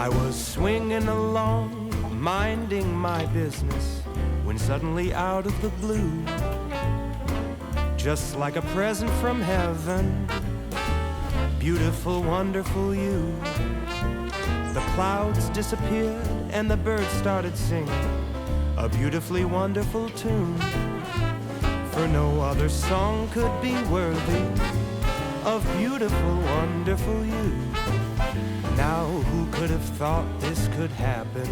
I was swinging along, minding my business, when suddenly out of the blue, just like a present from heaven, beautiful, wonderful you. The clouds disappeared and the birds started singing a beautifully wonderful tune, for no other song could be worthy of beautiful, wonderful you. Now who could have thought this could happen?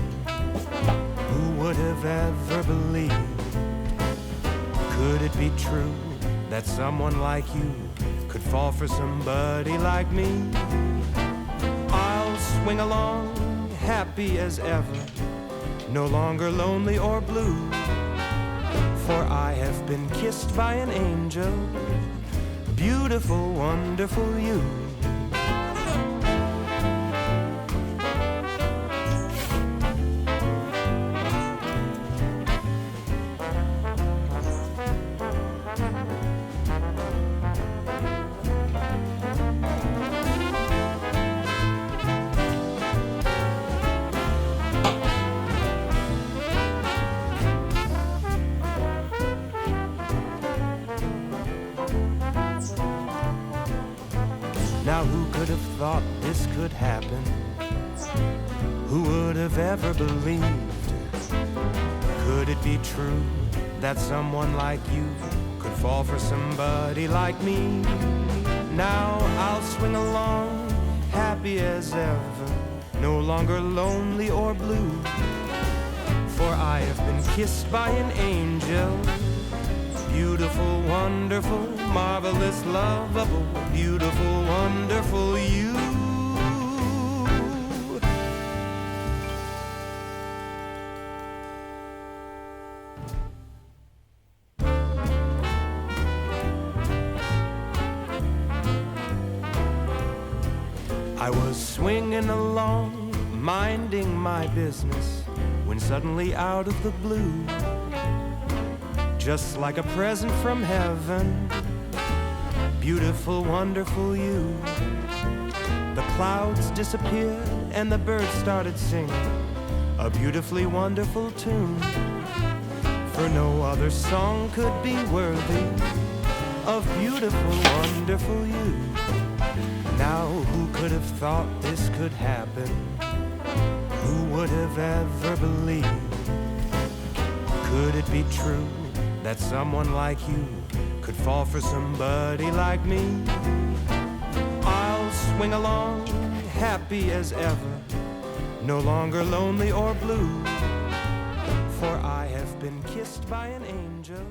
Who would have ever believed? Could it be true that someone like you could fall for somebody like me? I'll swing along, happy as ever, no longer lonely or blue, for I have been kissed by an angel, beautiful, wonderful you. Now who could have thought this could happen? Who would have ever believed? Could it be true that someone like you could fall for somebody like me? Now I'll swing along, happy as ever, no longer lonely or blue, for I have been kissed by an angel, beautiful, wonderful, marvelous, lovable, beautiful, wonderful you. I was swinging along, minding my business, when suddenly out of the blue, just like a present from heaven, beautiful, wonderful you. The clouds disappeared and the birds started singing a beautifully wonderful tune, for no other song could be worthy of beautiful, wonderful you. Now who could have thought this could happen? Who would have ever believed? Could it be true that someone like you could fall for somebody like me? I'll swing along, happy as ever, no longer lonely or blue, for I have been kissed by an angel.